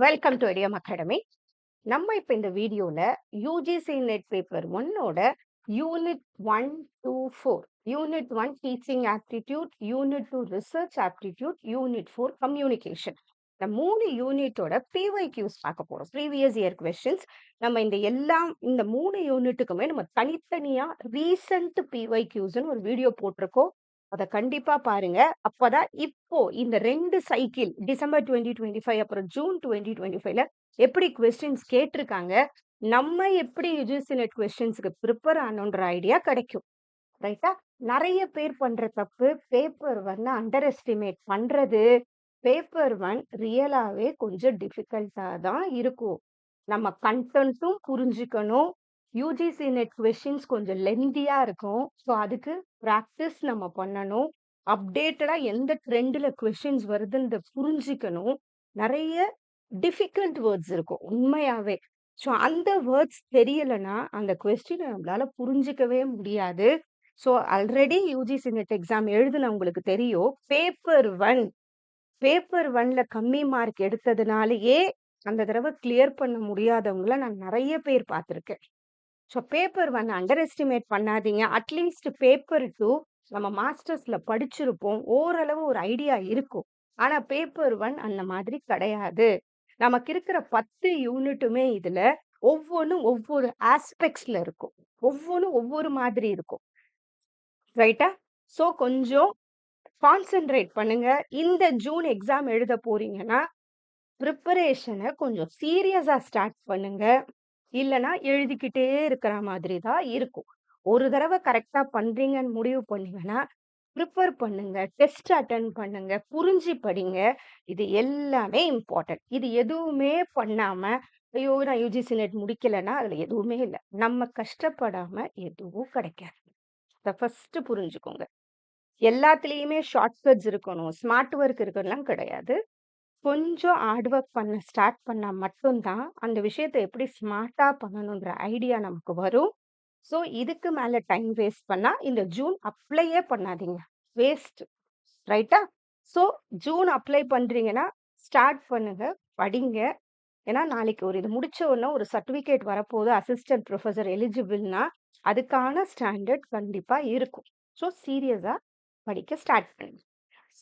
Welcome to ஐடியம் academy. நம்ம இப்ப இந்த வீடியோல யூஜிசி நெட் பேப்பர் 1ஓட unit 1 to 4, unit 1 teaching aptitude, unit 2 research aptitude, unit 4 communication, இந்த 3 யூனிட்டோட பிஒய்க்யூஸ் பார்க்க போறோம். Previous year questions. நம்ம இந்த 3 யூனிட்டுக்குமே நம்ம தனித்தனியா ரீசன்ட் பிஒய்க்யூஸ்னு ஒரு வீடியோ போட்டிருக்கோம். அத கண்டிப்பா பாருங்க. அப்பதான் இப்போ இந்த 2 சைக்கிள் டிசம்பர் 2025 அப்புறம் ஜூன் 2025ல எப்படி கொஸ்டின்ஸ் கேட்டிருக்காங்க, நம்ம எப்படி யுஜிசி நெட் கொஸ்டின்ஸ்க்கு ப்ரிப்பேர் ஆனோன்ற ஐடியா கிடைக்கும். ரைட்டா? நெறைய பேர் பண்ற தப்பு பேப்பர் 1 அண்டர் எஸ்டிமேட் பண்றது. பேப்பர் 1 ரியலாவே கொஞ்சம் டிஃபிகல்ட்டா தான் இருக்கும். நம்ம கன்டென்ட்டும் புரிஞ்சுக்கணும். யுஜிசி நெட் கொஸ்டின்ஸ் கொஞ்சம் லென்தியா இருக்கும். ஸோ அதுக்கு பிராக்டிஸ் நம்ம பண்ணணும். அப்டேட்டடா எந்த ட்ரெண்ட்ல கொஸ்டின்ஸ் வருதுன்றத புரிஞ்சுக்கணும். நெறைய டிஃபிகல்ட் வேர்ட்ஸ் இருக்கும் உண்மையாவே. ஸோ அந்த வேர்ட்ஸ் தெரியலன்னா, அந்த கொஸ்டின நம்மளால புரிஞ்சுக்கவே முடியாது. So already UGC NET exam எழுதுனவங்களுக்கு தெரியும். பேப்பர் 1ல கம்மி மார்க் எடுத்ததுனாலயே, அந்த தடவ கிளியர் பண்ண முடியாதவங்கள நான் நெறைய பேர் பார்த்துருக்கேன். ஸோ பேப்பர் 1 அண்டர் எஸ்டிமேட் பண்ணாதீங்க. அட்லீஸ்ட் பேப்பர் 2 நம்ம மாஸ்டர்ஸ்ல படிச்சிருப்போம். ஓரளவு ஒரு ஐடியா இருக்கும். ஆனா பேப்பர் 1 அந்த மாதிரி கிடையாது. நமக்கு இருக்கிற 10 யூனிட்டுமே இதுல ஒவ்வொன்னும் ஒவ்வொரு ஆஸ்பெக்ட்ஸ்ல இருக்கும். ஒவ்வொன்னும் ஒவ்வொரு மாதிரி இருக்கும். ரைட்டா? ஸோ கொஞ்சம் கான்சன்ட்ரேட் பண்ணுங்க. இந்த ஜூன் எக்ஸாம் எழுத போறீங்கன்னா, ப்ரிப்பரேஷன கொஞ்சம் சீரியஸா ஸ்டார்ட் பண்ணுங்க. இல்லன்னா எழுதிக்கிட்டே இருக்கிற மாதிரி தான் இருக்கும். ஒரு தடவ கரெக்ட்டா பண்றீங்கன்னு முடிவு பண்ணீங்கன்னா, ப்ரிப்பேர் பண்ணுங்க. டெஸ்ட் அட்டெண்ட் பண்ணுங்க. புரிஞ்சு படிங்க. இது எல்லாமே இம்பார்ட்டன்ட். இது எதுவுமே பண்ணாம, ஐயோ! நான் யுஜிசி நெட் முடிக்கலன்னா, அதுல எதுவுமே இல்ல. நம்ம கஷ்டப்படாம எதுவும் கிடைக்காது. இத ஃபர்ஸ்ட் புரிஞ்சுக்கோங்க. எல்லாத்துலயுமே ஷார்ட் கட்ஸ் இருக்கணும். ஸ்மார்ட் ஒர்க் இருக்கணும்லாம் கிடையாது. கொஞ்சம் ஹார்ட் ஒர்க் பண்ண ஸ்டார்ட் பண்ணா மட்டும் தான், அந்த விஷயத்த எப்படி ஸ்மார்ட்டா பண்ணணுன்ற ஐடியா நமக்கு வரும். ஸோ இதுக்கு மேல டைம் வேஸ்ட் பண்ணா, இந்த ஜூன் அப்ளையே பண்ணாதீங்க. வேஸ்ட். ரைட்டா? ஸோ ஜூன் அப்ளை பண்றீங்கன்னா, ஸ்டார்ட் பண்ணுங்க. படிங்க. ஏன்னா நாளைக்கு இது முடிச்ச உடனே ஒரு சர்டிஃபிகேட் வரப்போகுது. அசிஸ்டன்ட் புரொஃபசர் எலிஜிபிள்னா, அதுக்கான ஸ்டாண்டர்ட் கண்டிப்பா இருக்கும். ஸோ சீரியஸா படிக்க ஸ்டார்ட் பண்ணுங்க.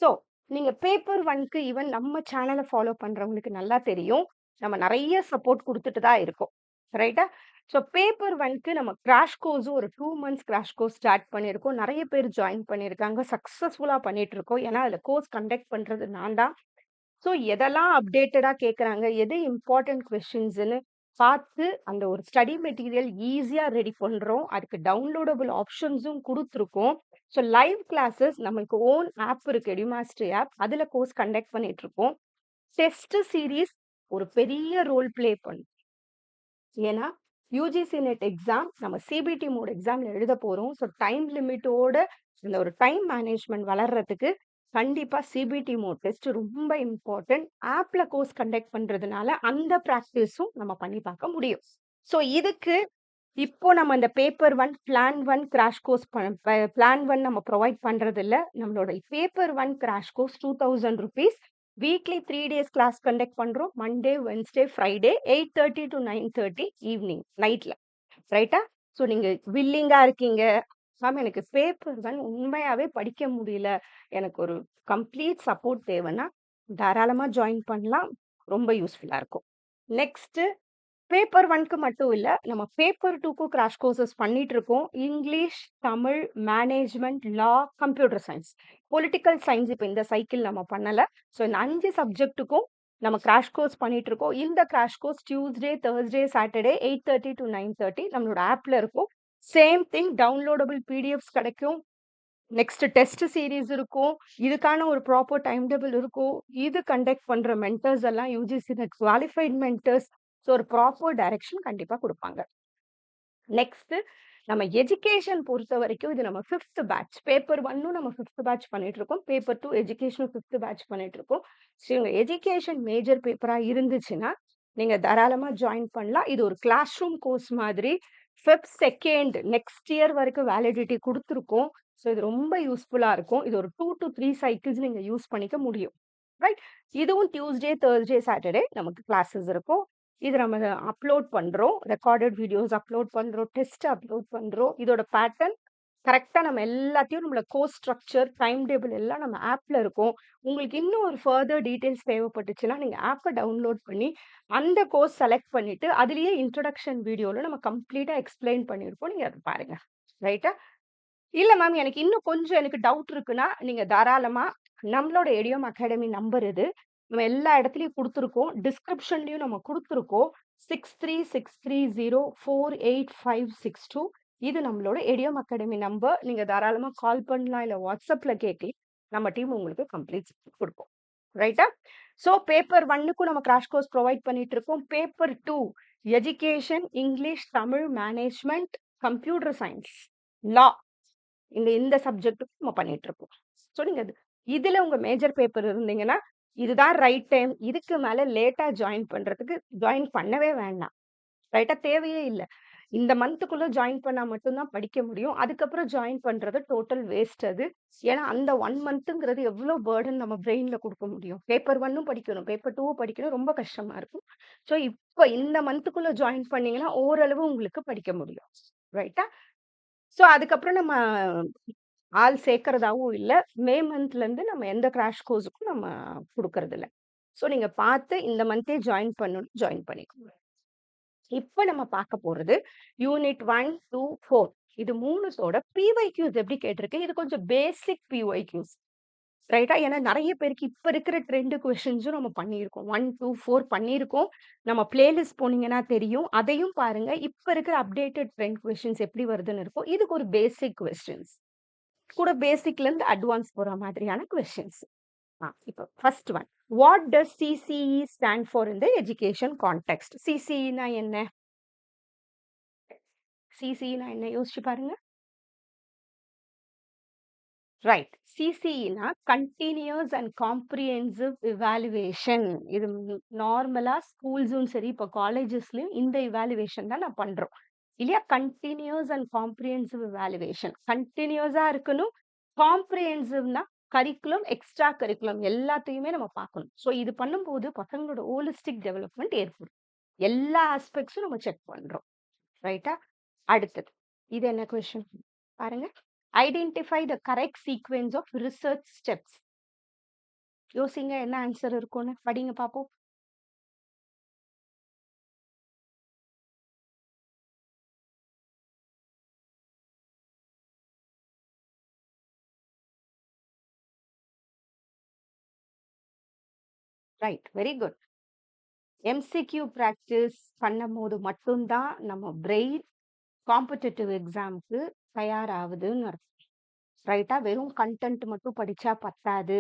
ஸோ நீங்க பேப்பர் 1க்கு ஈவன் நம்ம சேனல ஃபாலோ பண்றவங்களுக்கு நல்லா தெரியும். நம்ம நெறைய சப்போர்ட் குடுத்துட்டு தான் இருக்கோம். ரைட்டா? ஸோ பேப்பர் 1க்கு நம்ம கிராஷ் கோர்ஸும் ஒரு 2 மந்த்ஸ் கிராஷ் கோர்ஸ் ஸ்டார்ட் பண்ணியிருக்கோம். நெறைய பேர் ஜாயின் பண்ணியிருக்காங்க. சக்சஸ்ஃபுல்லா பண்ணிட்டு இருக்கோம். ஏன்னா, அதுல கோர்ஸ் கண்டக்ட் பண்றது நான் தான். ஸோ எதெல்லாம் அப்டேட்டடா கேட்குறாங்க, எது இம்பார்ட்டன்ட் கொஸ்டின்ஸ்ன்னு பார்த்து, அந்த ஒரு ஸ்டடி மெட்டீரியல் ஈஸியா ரெடி பண்றோம். அதுக்கு டவுன்லோடபிள் ஆப்ஷன்ஸும் குடுத்துருக்கோம். ஸோ லைவ் கிளாஸஸ் நம்மளுக்கு ஓன் ஆப் இருக்கு. எடுமாஸ்டரி ஆப். அதுல கோர்ஸ் கண்டக்ட் பண்ணிட்டு இருக்கோம். டெஸ்ட் சீரிஸ் ஒரு பெரிய ரோல் ப்ளே பண்ணும். ஏன்னா, யுஜிசி நெட் எக்ஸாம் நம்ம சிபிடி மோட் எக்ஸாம்ல எழுத போறோம். ஸோ டைம் லிமிட்டோட இந்த ஒரு டைம் மேனேஜ்மென்ட் வளர்றதுக்கு கண்டிப்பா சிபிடி மோட் டெஸ்ட் ரொம்ப இம்பார்ட்டன்ட். ஆப்ல கோர்ஸ் கண்டக்ட் பண்றதுனால அந்த பிராக்டிஸும் நம்ம பண்ணி பார்க்க முடியும். ஸோ இதுக்கு இப்போ நம்ம இந்த paper 1 plan 1 crash course plan 1 நம்ம ப்ரொவைட் பண்றது இல்ல. நம்மளோட paper 1 crash course ₹2000. Weekly 3 days class conduct பண்றோம். Monday, Wednesday, Friday 8:30 to 9:30 evening நைட்ல. ரைட்டா? ஸோ நீங்க வில்லிங்கா இருக்கீங்க. மேம் எனக்கு பேப்பர் 1 உண்மையாவே படிக்க முடியல. எனக்கு ஒரு கம்ப்ளீட் சப்போர்ட் தேவைன்னா, தாராளமா ஜாயின் பண்ணலாம். ரொம்ப யூஸ்ஃபுல்லா இருக்கும். நெக்ஸ்ட் பேப்பர் 1க்கு மட்டும் இல்ல. நம்ம பேப்பர் 2க்கும் கிராஷ் கோர்சஸ் பண்ணிட்டு இருக்கோம். இங்கிலீஷ், தமிழ், மேனேஜ்மென்ட், லா, கம்ப்யூட்டர் சயன்ஸ். பொலிட்டிக்கல் சயன்ஸ் இப்ப இந்த சைக்கிள் நம்ம பண்ணல. ஸோ இந்த 5 சப்ஜெக்ட்டுக்கும் நம்ம கிராஷ் கோர்ஸ் பண்ணிட்டு இருக்கோம். இந்த crash course Tuesday, Thursday, Saturday 8:30 to 9:30 நம்மளோட ஆப்ல இருக்கும். சேம் திங் டவுன்லோடபிள் பிடிஎஃப்ஸ் கிடைக்கும். நெக்ஸ்ட் டெஸ்ட் சீரிஸ் இருக்கும். இதுக்கான ஒரு ப்ராப்பர் டைம் டேபிள் இருக்கும். இது கண்டக்ட் பண்ற மென்டர்ஸ் எல்லாம் UGC net qualified mentors. So ஒரு ப்ராப்பர் டைரக்ஷன் கண்டிப்பா குடுப்பாங்க. நெக்ஸ்ட் நம்ம எஜுகேஷன் பொறுத்தவரைக்கும் இது நம்ம 5த் பேட்ச். பேப்பர் 1ம் நம்ம 5த் பேட்ச் பண்ணிட்டு இருக்கோம். பேப்பர் 2 எஜுகேஷனும் 5த் பேட்ச் பண்ணிட்டு இருக்கோம். ஸோ உங்க எஜுகேஷன் மேஜர் பேப்பரா இருந்துச்சுன்னா, நீங்க தாராளமா ஜாயின் பண்ணலாம். இது ஒரு கிளாஸ் ரூம் கோர்ஸ் மாதிரி. ஃபெப் 2ண்ட் நெக்ஸ்ட் இயர் வரைக்கும் வேலிடிட்டி குடுத்துருக்கோம். ஸோ இது ரொம்ப யூஸ்ஃபுல்லா இருக்கும். இது ஒரு 2 to 3 சைக்கிள்ஸ் நீங்க யூஸ் பண்ணிக்க முடியும். ரைட்? இதுவும் டியூஸ்டே, தர்ஸ்டே, சாட்டர்டே நமக்கு கிளாஸஸ் இருக்கும். இது நம்ம அப்லோட் பண்றோம். ரெக்கார்டட் வீடியோஸ் அப்லோட் பண்றோம். டெஸ்ட் அப்லோட் பண்றோம். இதோட பேட்டர்ன் கரெக்ட்டா நம்ம எல்லாத்தையும் நம்மள கோர்ஸ் ஸ்ட்ரக்சர், டைம் டேபிள் எல்லாம் நம்ம ஆப்ல இருக்கும். உங்களுக்கு இன்னும் ஒரு ஃபர்தர் டீட்டெயில்ஸ் தேவைப்பட்டுச்சுன்னா, நீங்க ஆப்ப டவுன்லோட் பண்ணி, அந்த கோர்ஸ் செலக்ட் பண்ணிட்டு, அதிலேயே இன்ட்ரோடக்ஷன் வீடியோல நம்ம கம்ப்ளீட்டா எக்ஸ்ப்ளைன் பண்ணியிருப்போம். நீங்க அத பாருங்க. ரைட்டா? இல்ல மேம் எனக்கு டவுட் இருக்குன்னா, நீங்க தாராளமா நம்மளோட எடியோம் அகாடமி நம்பர் இது. நம்ம எல்லா இடத்துலயும் குடுத்துருக்கோம். டிஸ்கிரிப்ஷன்லயும் நம்ம குடுத்துருக்கோம். 6360485562 இது நம்மளோட எடியோம் அகாடமி நம்பர். நீங்க தாராளமா கால் பண்ணலாம். இல்ல WhatsAppல கேட்கலாம். நம்ம டீம் உங்களுக்கு கம்ப்ளீட் குடுப்போம். ரைட்டா? ஸோ பேப்பர் 1க்கும் நம்ம கிராஷ் கோர்ஸ் ப்ரொவைட் பண்ணிட்டு இருக்கோம். Paper 2 education, English, Tamil, management, computer science, law இந்த சப்ஜெக்ட்டுக்கு நம்ம பண்ணிட்டு இருக்கோம். ஸோ நீங்க இதுல உங்க மேஜர் பேப்பர் இருந்தீங்கன்னா, இதுதான் ரைட் டைம். இதுக்கு மேல லேட்டா ஜாயின் பண்ணவே வேண்டாம். ரைட்டா? தேவையே இல்ல. இந்த மந்த்துக்குள்ள ஜாயின் பண்ணா மட்டும் தான் படிக்க முடியும். அதுக்கப்புறம் ஜாயின் பண்றது டோட்டல் வேஸ்ட் அது. ஏன்னா அந்த 1 மந்த்ங்கிறது எவ்ளோ பர்டன் நம்ம பிரெயின்ல குடுக்க முடியும். பேப்பர் 1ம் படிக்கணும், பேப்பர் 2வும் படிக்கணும். ரொம்ப கஷ்டமா இருக்கும். ஸோ இப்ப இந்த மந்த்துக்குள்ள ஜாயின் பண்ணீங்கன்னா, ஓரளவு உங்களுக்கு படிக்க முடியும். ரைட்டா? ஸோ அதுக்கப்புறம் நம்ம ஆள் சேர்க்கிறதாவும் இல்ல. மே மந்த்லேருந்து நம்ம எந்த கிராஷ் கோர்ஸுக்கும் நம்ம குடுக்கறதில்ல. ஸோ நீங்க பார்த்து இந்த மந்தே ஜாயின் பண்ணிக்கோங்க. இப்ப நம்ம பார்க்க போறது யூனிட் 1, 2, 4 இது 3த்தோட பிஒய்க்யூஸ் எப்படி கேட்டிருக்கு? இது கொஞ்சம் பேசிக் பிஒய்க்யூஸ். ரைட்டா? ஏன்னா நெறைய பேருக்கு இப்ப இருக்கிற ட்ரெண்ட் கொஸ்டின்ஸும் நம்ம பண்ணியிருக்கோம். 1, 2, 4 பண்ணியிருக்கோம். நம்ம பிளேலிஸ்ட் போனீங்கன்னா தெரியும். அதையும் பாருங்க. இப்ப இருக்கிற அப்டேட்டட் ட்ரெண்ட் கொஸ்டின்ஸ் எப்படி வருதுன்னு இருக்கும். இதுக்கு ஒரு பேசிக் கொஸ்டின்ஸ். கூட பேசிக்லேருந்து அட்வான்ஸ் போற மாதிரியான கொஸ்டின்ஸ். இப்போ first one. What does CCE stand for in the education context? சிசிஇனா என்ன? சிசிஇனா என்ன? யோசிச்சு பாருங்க. ரைட். சிசிஇனா கண்டினியூஸ் அண்ட் காம்ப்ரிஹென்சிவ் இவாலுவேஷன். இது நார்மலா ஸ்கூல்ஸும் சரி, இப்போ காலேஜஸ்லயும் இந்த இவாலுவேஷன் தான் நான் பண்றோம். இல்லையா? Continuous and comprehensive evaluation. கண்டினியூஸா இருக்கணும். காம்ப்ரிஹென்சிவ்னா கரிக்குலம், எக்ஸ்ட்ரா கரிக்குலம் எல்லாத்தையுமே நம்ம பார்க்கணும். ஸோ இது பண்ணும்போது பசங்களோட ஹோலிஸ்டிக் டெவலப்மெண்ட் ஏற்படும். எல்லா ஆஸ்பெக்ட்ஸும் நம்ம செக் பண்றோம். ரைட்டா? அடுத்தது. இது என்ன கொஸ்டின்? பாருங்க. Identify the correct sequence of research steps. யோசிங்க என்ன ஆன்சர் இருக்கும்னு. படிங்க பார்ப்போம். Right. Very good. MCQ practice பண்ணும்போது மட்டும் தான் நம்ம பிரெயின் காம்படிட்டிவ் எக்ஸாம்க்கு தயாராகுதுன்னு அர்த்தம். ரைட்டா? வெறும் கன்டென்ட் மட்டும் படிச்சா பத்தாது.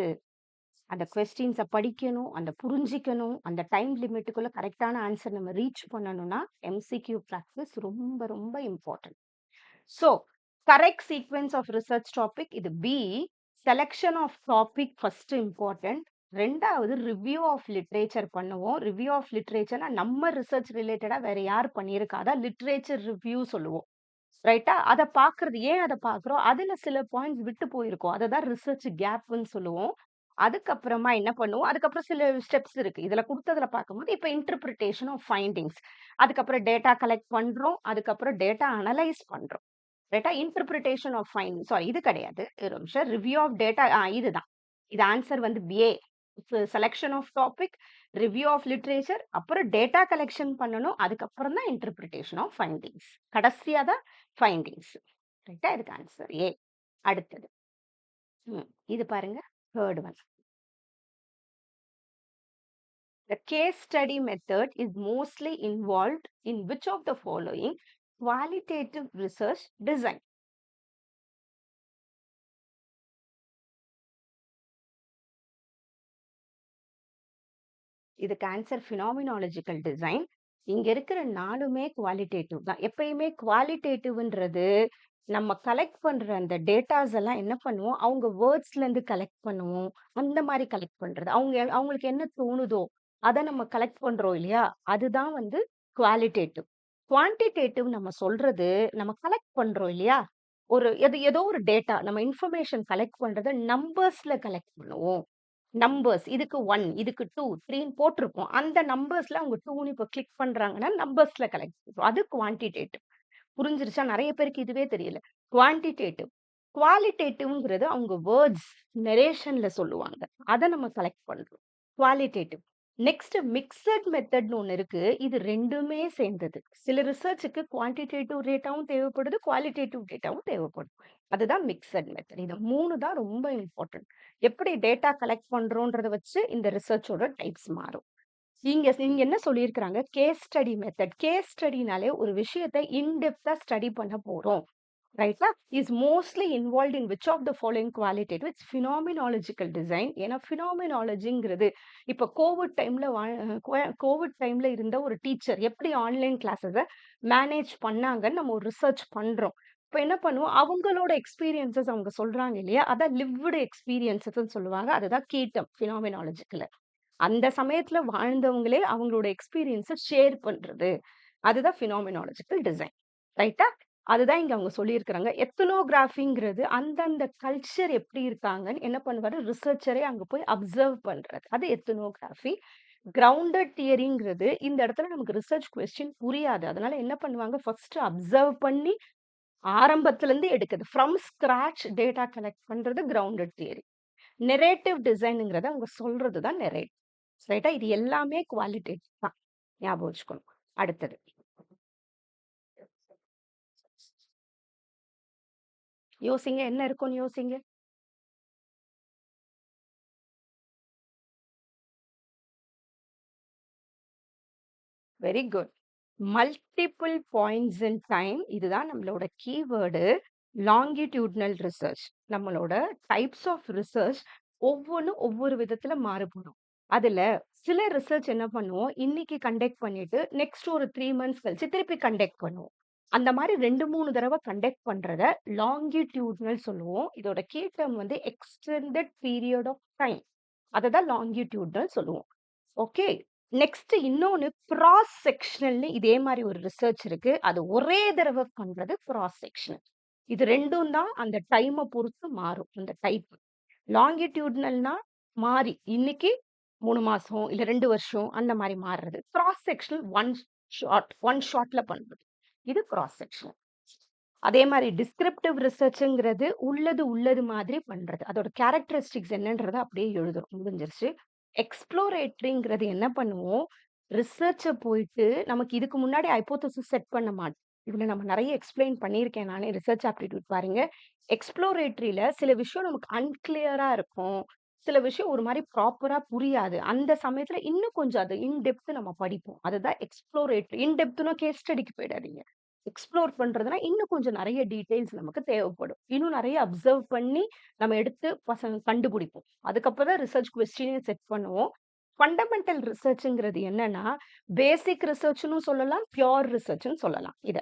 அந்த கொஸ்டின்ஸ படிக்கணும், அந்த புரிஞ்சிக்கணும், அந்த டைம் லிமிட்டுக்குள்ள கரெக்ட்டான ஆன்சர் நம்ம ரீச் பண்ணணும்னா, எம்சிக்யூ பிராக்டிஸ் ரொம்ப ரொம்ப important. So, correct sequence of research topic இது B. Selection of topic first important. 2வது ரிவ்யூ ஆஃப் லிட்ரேச்சர் பண்ணுவோம். ரிவ்யூ ஆஃப் லிட்ரேச்சர்னா நம்ம ரிசர்ச் ரிலேட்டடா வேற யார் பண்ணியிருக்கா? அதான் லிட்ரேச்சர் ரிவ்யூ சொல்லுவோம். ரைட்டா? அத பார்க்கறது ஏன் அத பார்க்குறோம்? அதுல சில பாயிண்ட்ஸ் விட்டு போயிருக்கும். அததான் ரிசர்ச் கேப்ன்னு சொல்லுவோம். அதுக்கப்புறமா என்ன பண்ணுவோம்? அதுக்கப்புறம் சில ஸ்டெப்ஸ் இருக்கு. இதுல குடுத்ததுல பார்க்கும்போது, இப்ப இன்டர்பிரிட்டேஷன் ஆஃப் ஃபைண்டிங்ஸ். அதுக்கப்புறம் டேட்டா கலெக்ட் பண்றோம். அதுக்கப்புறம் டேட்டா அனலைஸ் பண்றோம். ரைட்டா? இன்டர்பிரிட்டேஷன் ஆஃப் ஃபைண்டிங் சாரி இது கிடையாது. ஒரு நிமிஷம். ரிவ்யூ ஆஃப் டேட்டா இதுதான். இது ஆன்சர் வந்து A. Selection of topic, review of literature, அப்புறம் டேட்டா கலெக்ஷன் பண்ணணும். அதுக்கப்புறம் தான் இன்டர்பிரிட்டேஷன் ஆஃப் ஃபைண்டிங்ஸ். கடைசியா தான் ஃபைண்டிங்ஸ். ரைட்டா? இதுக்கு ஆன்சர் ஏ. அடுத்தது. இது பாருங்க. 3rd one. The case study method is mostly involved in which of the following qualitative research design? இதுக்கு ஆன்சர் பினாமினாலஜிக்கல் டிசைன். இங்க இருக்கிற 4மே குவாலிட்டேட்டிவ் தான். எப்பயுமே குவாலிட்டேட்டிவ்ன்றது நம்ம கலெக்ட் பண்ற அந்த டேட்டாஸ் எல்லாம் என்ன பண்ணுவோம்? அவங்க வேர்ட்ஸ்ல இருந்து கலெக்ட் பண்ணுவோம். அந்த மாரி கலெக்ட் பண்றது. அவங்களுக்கு என்ன தோணுதோ, அத நம்ம கலெக்ட் பண்றோம் இல்லையா? அதுதான் வந்து குவாலிட்டேட்டிவ். குவான்டிடேட்டிவ் நம்ம சொல்றது, நம்ம கலெக்ட் பண்றோம் இல்லையா? ஏதோ ஒரு டேட்டா நம்ம இன்ஃபர்மேஷன் கலெக்ட் பண்றத நம்பர்ஸ்ல கலெக்ட் பண்ணுவோம். நம்பர்ஸ் இதுக்கு 1, இதுக்கு 2, 3ன்னு போட்டிருப்போம். அந்த நம்பர்ஸ்ல அவங்க 2ன்னு இப்ப கிளிக் பண்றாங்கன்னா, நம்பர்ஸ்ல கலெக்ட் பண்றோம். அது குவான்டிடேட்டிவ். புரிஞ்சிருச்சா? நெறைய பேருக்கு இதுவே தெரியல. குவான்டிடேட்டிவ். குவாலிட்டேட்டிவ்ங்கிறது அவங்க வேர்ட்ஸ், நரேஷன்ல சொல்லுவாங்க. அத நம்ம கலெக்ட் பண்றோம். குவாலிட்டேட்டிவ். நெக்ஸ்ட் மிக்ஸட் மெத்தட்ன்னு ஒண்ணு இருக்கு. இது 2மே சேர்ந்தது. சில ரிசர்ச்சுக்கு குவான்டிடேட்டிவ் டேட்டாவும் தேவைப்படுது, குவாலிட்டேட்டிவ் டேட்டாவும் தேவைப்படும். அதுதான் மிக்ஸட் மெத்தட். இது 3 தான் ரொம்ப இம்பார்ட்டன்ட். எப்படி டேட்டா கலெக்ட் பண்றோம்ன்றத வச்சு இந்த ரிசர்ச்சோட டைப்ஸ் மாறும். இங்க இங்க என்ன சொல்லியிருக்கிறாங்க? Case study method. கேஸ் ஸ்டடினாலே ஒரு விஷயத்த இன் டெப்த்தா ஸ்டடி பண்ண போறோம். ரைட்டா? Is mostly involved in which of the following qualitative it's phenomenological design. ஏன்னா ஃபினாமினாலஜிங்கிறது இப்ப கோவிட் டைம்ல இருந்த ஒரு டீச்சர் எப்படி ஆன்லைன் கிளாஸஸ மேனேஜ் பண்ணாங்கன்னு நம்ம ஒரு ரிசர்ச் பண்றோம். இப்ப என்ன பண்ணுவோம்? அவங்களோட எக்ஸ்பீரியன்ஸஸ் அவங்க சொல்றாங்க இல்லையா? அதான் லிவ்டு எக்ஸ்பீரியன்ஸஸ்ன்னு சொல்லுவாங்க. அதுதான் கீ டெர்ம் ஃபினாமினாலஜிக்கல். அந்த சமயத்துல வாழ்ந்தவங்களே அவங்களோட எக்ஸ்பீரியன்ஸ ஷேர் பண்றது. அதுதான் பினாமினாலஜிக்கல் டிசைன். ரைட்டா? அதுதான் இங்க அவங்க சொல்லியிருக்கிறாங்க. எத்னோகிராஃபிங்கிறது அந்தந்த கல்ச்சர் எப்படி இருக்காங்கன்னு என்ன பண்ணுவாரு? ரிசர்ச்சரே அங்க போய் அப்சர்வ் பண்றது. அது எத்னோகிராஃபி. கிரவுண்டட் தியரிங்கிறது இந்த இடத்துல நமக்கு ரிசர்ச் கொஸ்டின் புரியாது. அதனால என்ன பண்ணுவாங்க? ஃபர்ஸ்ட் அப்சர்வ் பண்ணி ஆரம்பத்துல இருந்து எடுக்குது. ஃப்ரம் ஸ்கிராட்ச் டேட்டா கலெக்ட் பண்றது கிரவுண்டட் தியரி. நெரேட்டிவ் டிசைன்ங்கிறத அவங்க சொல்றது தான் நெரேட். ரைட்டா? இது எல்லாமே குவாலிட்டேட்டிவ் தான். ஞாபகம் வச்சுக்கணும். அடுத்தது. யோசிங்க. என்ன இருக்கும்னு யோசிங்க. Very good. Multiple points in time இதுதான் நம்மளோட கீவேர்டு. லாங்கிட்யூட்னல் ரிசர்ச். நம்மளோட டைப்ஸ் ஆஃப் ரிசர்ச் ஒவ்வொன்னும் ஒவ்வொரு விதத்துல மாறுபடும். அதுல சில ரிசர்ச் என்ன பண்ணுவோம், இன்னைக்கு கண்டக்ட் பண்ணிட்டு நெக்ஸ்ட் ஒரு 3 மந்த்ஸ் கழிச்சு திருப்பி கண்டக்ட் பண்ணுவோம். அந்த மாரி 2, 3 தடவ கண்டக்ட் பண்றத லாங்கிட்யூட்னல் சொல்லுவோம். இதோட கீ டெர்ம் வந்து எக்ஸ்டெண்டட் பீரியட் ஆஃப் டைம். அததான் லாங்கிட்யூட்னல் சொல்லுவோம். ஓகே. நெக்ஸ்ட் இன்னொன்னு கிராஸ் செக்ஷனல்னு இதே மாரி ஒரு ரிசர்ச் இருக்கு. அது ஒரே தடவ பண்றது கிராஸ் செக்ஷனல். இது 2ம் தான் அந்த டைம பொறுத்து மாறும். அந்த டைப். லாங்கிட்யூட்னல்னா மாறி இன்னைக்கு 3 மாசம், இல்ல 2 வருஷம் அந்த மாரி மாறுறது. கிராஸ் செக்ஷனல் ஒன் ஷாட்ல பண்றது. இது கிராஸ் செக்ஷனல். அதே மாரி டிஸ்கிரிப்டிவ் ரிசர்ச்ங்கிறது உள்ளது உள்ளது மாதிரி பண்றது. அதோட கேரக்டரிஸ்டிக்ஸ் என்னன்றத அப்படியே எழுதுறோம். முடிஞ்சிருச்சு. எக்ஸ்ப்ளோரேட்டரிங்கிறது என்ன பண்ணுவோம், ரிசர்ச்ச போயிட்டு நமக்கு இதுக்கு முன்னாடி ஹைப்போதசிஸ் செட் பண்ண மாட்டோம். இதுல நம்ம நெறைய எக்ஸ்ப்ளைன் பண்ணியிருக்கேன் நானே. ரிசர்ச் ஆப்டிட்யூட் பாருங்க. எக்ஸ்ப்ளோரேட்டரில சில விஷயம் நமக்கு அன்கிளியரா இருக்கும். சில விஷயம் ஒரு மாரி ப்ராப்பரா புரியாது. அந்த சமயத்துல இன்னும் கொஞ்சம் அத இன் டெப்த் நம்ம படிப்போம். அதுதான் எக்ஸ்ப்ளோரேட்டரி. இன் டெப்த்னா கேஸ் ஸ்டடிக்கு போயிடாதீங்க. எக்ஸ்ப்ளோர் பண்றதுனா இன்னும் கொஞ்சம் நெறைய டீட்டெயில்ஸ் நமக்கு தேவைப்படும். இன்னும் நெறைய அப்சர்வ் பண்ணி நம்ம எடுத்து பசங்க கண்டுபிடிப்போம். அதுக்கப்புறம் தான் ரிசர்ச் கொஸ்டினே செட் பண்ணுவோம். ஃபண்டமெண்டல் ரிசர்ச்ங்கிறது என்னன்னா, பேசிக் ரிசர்ச்ன்னு சொல்லலாம், பியூர் ரிசர்ச்ன்னு சொல்லலாம் இத.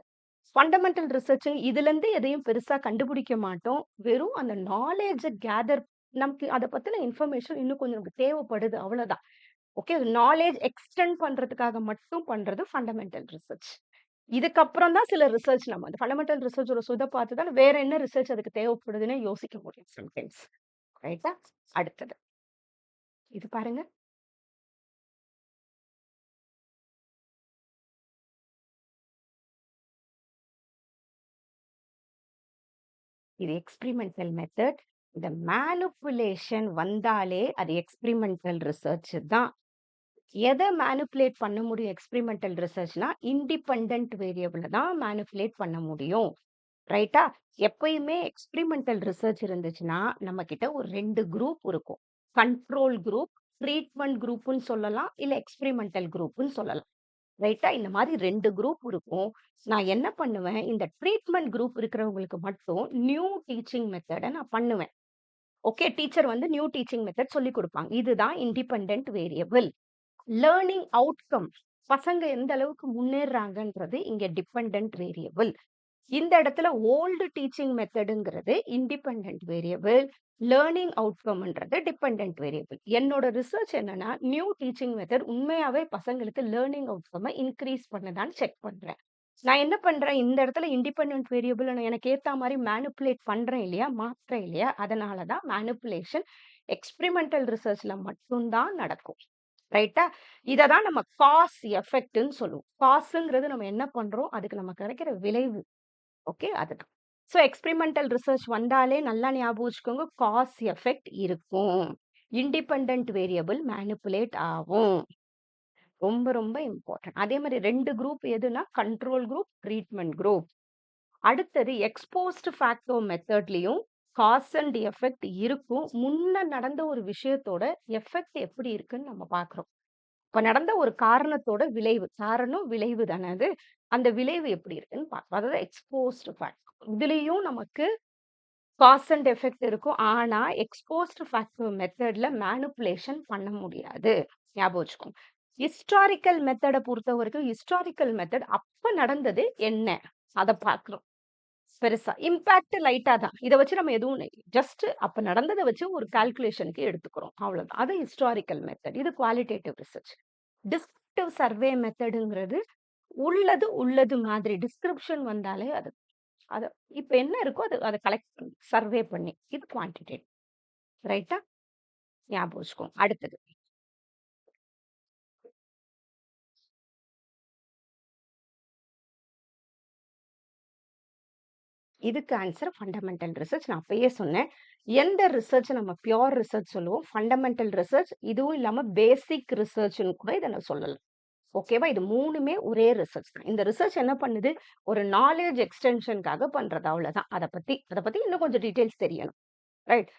ஃபண்டமெண்டல் ரிசர்ச் இதுலருந்து எதையும் பெருசா கண்டுபிடிக்க மாட்டோம். வெறும் அந்த நாலேட்ஜ கேதர் நமக்கு அத பத்தின இன்ஃபர்மேஷன் இன்னும் கொஞ்சம் நமக்கு தேவைப்படுது அவ்வளோதான். ஓகே. நாலேட்ஜ் எக்ஸ்டெண்ட் பண்றதுக்காக மட்டும் பண்றது ஃபண்டமெண்டல் ரிசர்ச். இதுக்கப்புறம் தான் சில ரிசர்ச் நம்ம அந்த ஃபண்டமெண்டல் ரிசர்ச்சோட சுத பார்த்து தான் வேற என்ன ரிசர்ச் அதுக்கு தேவைப்படுதுன்னே யோசிக்க முடியும் சம்டைம்ஸ். ரைட்டா? அடுத்தது. இது பாருங்க. இது எக்ஸ்பெரிமெண்டல் மெத்தட். இந்த மேனிபுலேஷன் வந்தாலே அது எக்ஸ்பெரிமெண்டல் ரிசர்ச் தான். எத மேனிபுலேட் பண்ண முடியும் எக்ஸ்பெரிமெண்டல் ரிசர்ச்னா, இண்டிபெண்டன்ட் வேரியபிள தான் மேனிபுலேட் பண்ண முடியும். ரைட்டா? எப்பயுமே எக்ஸ்பெரிமெண்டல் ரிசர்ச் இருந்துச்சுன்னா, நம்மகிட்ட ஒரு 2 குரூப் இருக்கும். கண்ட்ரோல் குரூப், ட்ரீட்மெண்ட் குரூப்ன்னு சொல்லலாம். இல்ல எக்ஸ்பெரிமெண்டல் குரூப்ன்னு சொல்லலாம். ரைட்டா? இந்த மாரி 2 குரூப் இருக்கும். நான் என்ன பண்ணுவேன், இந்த ட்ரீட்மெண்ட் குரூப் இருக்கிறவங்களுக்கு மட்டும் நியூ டீச்சிங் மெத்தட நான் பண்ணுவேன். ஓகே. டீச்சர் வந்து நியூ டீச்சிங் மெத்தட் சொல்லிக் குடுப்பாங்க. இதுதான் இண்டிபெண்டன்ட் வேரியபிள். லேர்னிங் அவுட்கம் பசங்க எந்த அளவுக்கு முன்னேறுறாங்கன்றது இங்க டிபெண்டன்ட் வேரியபிள். இந்த இடத்துல ஓல்டு டீச்சிங் மெத்தடுங்கிறது இண்டிபெண்டன்ட் வேரியபிள். லேர்னிங் அவுட்கம்ன்றது டிபெண்டன்ட் வேரியபிள். என்னோட ரிசர்ச் என்னன்னா, நியூ டீச்சிங் மெத்தட் உண்மையாவே பசங்களுக்கு லேர்னிங் அவுட்கம இன்கிரீஸ் பண்ணுதான்னு செக் பண்றேன். நான் என்ன பண்றேன், இந்த இடத்துல இண்டிபெண்டன்ட் வேரியபிள் எனக்கு ஏத்தா மாரி மேனிபுலேட் பண்றேன் இல்லையா? மாத்துறேன் இல்லையா? அதனால தான் மேனிபுலேஷன். எக்ஸ்பெரிமெண்டல் ரிசர்ச்ல மட்டும் தான் நடக்கும். ரைட்டா? இத தான் நம்ம காஸ் எஃபெக்ட்ன்னு சொல்லுவோம். காஸ்ங்கிறது நம்ம என்ன பண்றோம்? அதுக்கு நமக்கு கிடைக்கிற விளைவு. ஓகே. அதுதான். ஸோ எக்ஸ்பெரிமெண்டல் ரிசர்ச் வந்தாலே நல்லா ஞாபகம் வச்சுக்கோங்க. காஸ் எஃபெக்ட் இருக்கும். இண்டிபெண்டன்ட் வேரியபிள் மேனிபுலேட் ஆகும். ரொம்ப ரொம்ப இம்பார்ட்டன்ட். அதே மாரி 2 குரூப் எதுன்னா, கண்ட்ரோல் குரூப், ட்ரீட்மெண்ட் குரூப். அடுத்தது எக்ஸ்போஸ்ட் ஃபேக்டர் மெத்தட்லயும் காஸ் அண்ட் எஃபெக்ட் இருக்கும். முன்ன நடந்த ஒரு விஷயத்தோட எஃபெக்ட் எப்படி இருக்குன்னு நம்ம பார்க்குறோம். இப்ப நடந்த ஒரு காரணத்தோட விளைவு. காரணம், விளைவு தானே அது. அந்த விளைவு எப்படி இருக்குன்னு பார்க்கிறோம். அதாவது எக்ஸ்போஸ்ட் ஃபேக்டர். இதுலயும் நமக்கு காஸ் அண்ட் எஃபெக்ட் இருக்கும். ஆனா, எக்ஸ்போஸ்ட் ஃபேக்டர் மெத்தட்ல மேனிபுலேஷன் பண்ண முடியாது. ஞாபகம் வச்சுக்கோங்க. ஹிஸ்டாரிக்கல் மெத்தட பொறுத்தவரைக்கும், ஹிஸ்டாரிக்கல் மெத்தட் அப்ப நடந்தது என்ன? அத பார்க்கிறோம். பெருசா. இம்பாக்ட் லைட்டா தான். இத வச்சு நம்ம எதுவும் ஜஸ்ட் அப்ப நடந்தத வச்சு ஒரு கால்குலேஷன்க்கு எடுத்துக்கிறோம். அவ்வளவுதான். அது ஹிஸ்டாரிக்கல் மெத்தட். இது குவாலிட்டேட்டிவ் ரிசர்ச். டிஸ்கிரிப்டிவ் சர்வே மெத்தடுங்கிறது உள்ளது உள்ளது மாதிரி டிஸ்கிரிப்ஷன் வந்தாலே அது அது இப்ப என்ன இருக்கோ அத கலெக்ட் பண்ணி, சர்வே பண்ணி. இது குவான்டிடேட்டிவ். ரைட்டா? ஞாபகம் வச்சுக்கோங்க. அடுத்தது. இதுக்கு ஆன்சர் ஃபண்டமெண்டல் ரிசர்ச். நான் அப்பயே சொன்னேன். எந்த ரிசர்ச் நம்ம பியூர் ரிசர்ச் சொல்லுவோம். ஃபண்டமெண்டல் ரிசர்ச் இதுவும் இல்லாம பேசிக் ரிசர்ச்ன்னு கூட இத நான் சொல்லலாம். ஓகேவா? இது 3மே ஒரே ரிசர்ச் தான். இந்த ரிசர்ச் என்ன பண்ணுது? ஒரு நாலேட்ஜ் எக்ஸ்டென்ஷன்க்காக பண்றது அவ்வளவுதான். அத பத்தி இன்னும் கொஞ்சம் டீடைல்ஸ் தெரியணும். ரைட்.